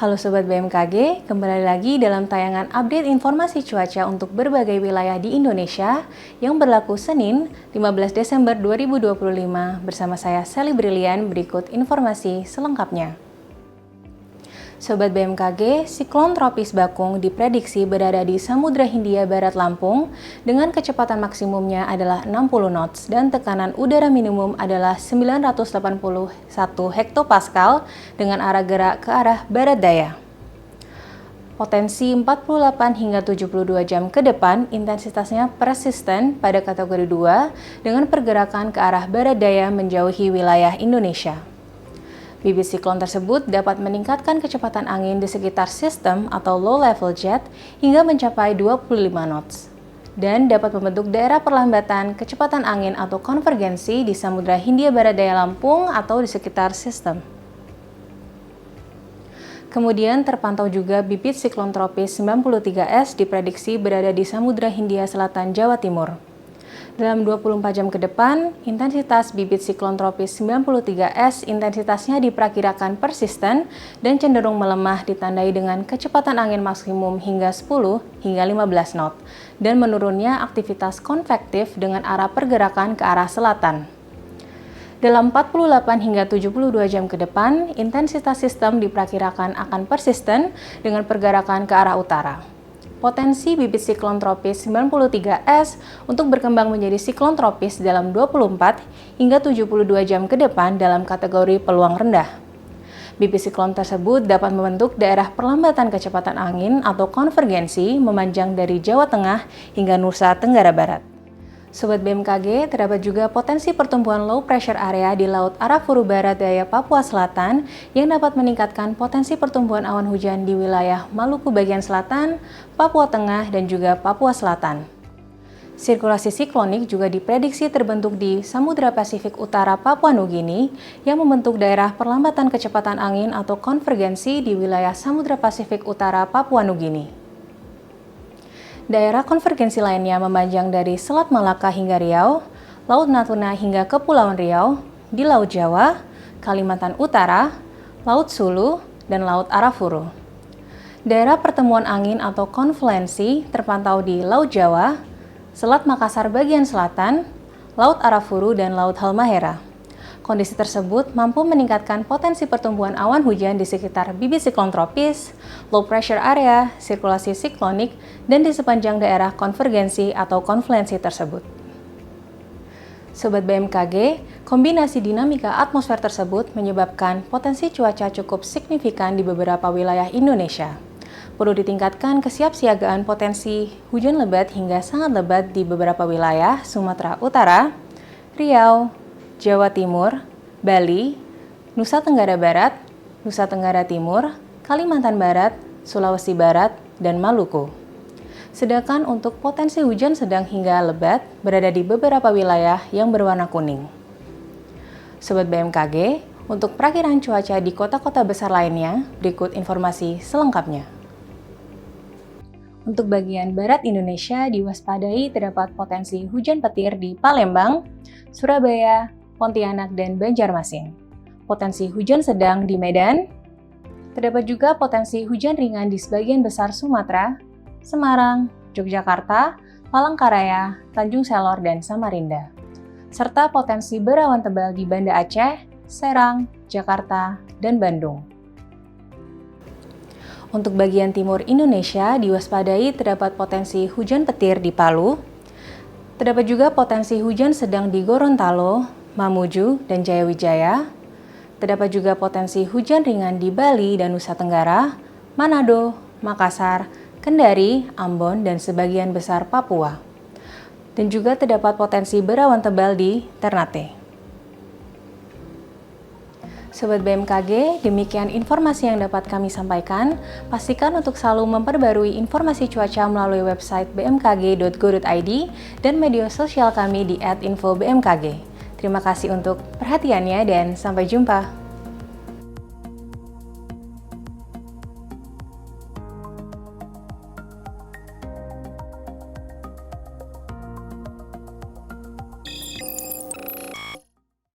Halo Sobat BMKG, kembali lagi dalam tayangan update informasi cuaca untuk berbagai wilayah di Indonesia yang berlaku Senin 15 Desember 2025 bersama saya Sally Brilian. Berikut informasi selengkapnya. Sobat BMKG, siklon tropis Bakung diprediksi berada di Samudra Hindia Barat Lampung dengan kecepatan maksimumnya adalah 60 knots dan tekanan udara minimum adalah 981 hektopascal dengan arah gerak ke arah barat daya. Potensi 48 hingga 72 jam ke depan intensitasnya persisten pada kategori 2 dengan pergerakan ke arah barat daya menjauhi wilayah Indonesia. Bibit siklon tersebut dapat meningkatkan kecepatan angin di sekitar sistem atau low level jet hingga mencapai 25 knots dan dapat membentuk daerah perlambatan kecepatan angin atau konvergensi di Samudra Hindia Barat Daya Lampung atau di sekitar sistem. Kemudian terpantau juga bibit siklon tropis 93S diprediksi berada di Samudra Hindia Selatan Jawa Timur. Dalam 24 jam ke depan, intensitas bibit siklon tropis 93S intensitasnya diperkirakan persisten dan cenderung melemah ditandai dengan kecepatan angin maksimum hingga 10 hingga 15 knot dan menurunnya aktivitas konvektif dengan arah pergerakan ke arah selatan. Dalam 48 hingga 72 jam ke depan, intensitas sistem diperkirakan akan persisten dengan pergerakan ke arah utara. Potensi bibit siklon tropis 93S untuk berkembang menjadi siklon tropis dalam 24 hingga 72 jam ke depan dalam kategori peluang rendah. Bibit siklon tersebut dapat membentuk daerah perlambatan kecepatan angin atau konvergensi memanjang dari Jawa Tengah hingga Nusa Tenggara Barat. Sobat BMKG, terdapat juga potensi pertumbuhan low pressure area di Laut Arafuru Barat Daya Papua Selatan yang dapat meningkatkan potensi pertumbuhan awan hujan di wilayah Maluku bagian selatan, Papua Tengah, dan juga Papua Selatan. Sirkulasi siklonik juga diprediksi terbentuk di Samudra Pasifik Utara Papua Nugini yang membentuk daerah perlambatan kecepatan angin atau konvergensi di wilayah Samudra Pasifik Utara Papua Nugini. Daerah konvergensi lainnya memanjang dari Selat Malaka hingga Riau, Laut Natuna hingga Kepulauan Riau, di Laut Jawa, Kalimantan Utara, Laut Sulu, dan Laut Arafuru. Daerah pertemuan angin atau konfluensi terpantau di Laut Jawa, Selat Makassar bagian selatan, Laut Arafuru, dan Laut Halmahera. Kondisi tersebut mampu meningkatkan potensi pertumbuhan awan hujan di sekitar bibit siklon tropis, low pressure area, sirkulasi siklonik, dan di sepanjang daerah konvergensi atau konfluensi tersebut. Sobat BMKG, kombinasi dinamika atmosfer tersebut menyebabkan potensi cuaca cukup signifikan di beberapa wilayah Indonesia. Perlu ditingkatkan kesiapsiagaan potensi hujan lebat hingga sangat lebat di beberapa wilayah Sumatera Utara, Riau, Jawa Timur, Bali, Nusa Tenggara Barat, Nusa Tenggara Timur, Kalimantan Barat, Sulawesi Barat, dan Maluku. Sedangkan untuk potensi hujan sedang hingga lebat berada di beberapa wilayah yang berwarna kuning. Sobat BMKG, untuk perakiran cuaca di kota-kota besar lainnya, berikut informasi selengkapnya. Untuk bagian barat Indonesia diwaspadai terdapat potensi hujan petir di Palembang, Surabaya, Pontianak, dan Banjarmasin. Potensi hujan sedang di Medan. Terdapat juga potensi hujan ringan di sebagian besar Sumatera, Semarang, Yogyakarta, Palangkaraya, Tanjung Selor, dan Samarinda. Serta potensi berawan tebal di Banda Aceh, Serang, Jakarta, dan Bandung. Untuk bagian timur Indonesia diwaspadai terdapat potensi hujan petir di Palu. Terdapat juga potensi hujan sedang di Gorontalo, Mamuju, dan Jayawijaya. Terdapat juga potensi hujan ringan di Bali dan Nusa Tenggara, Manado, Makassar, Kendari, Ambon, dan sebagian besar Papua. Dan juga terdapat potensi berawan tebal di Ternate. Sobat BMKG, demikian informasi yang dapat kami sampaikan. Pastikan untuk selalu memperbarui informasi cuaca melalui website bmkg.go.id dan media sosial kami di @infobmkg. Terima kasih untuk perhatiannya dan sampai jumpa.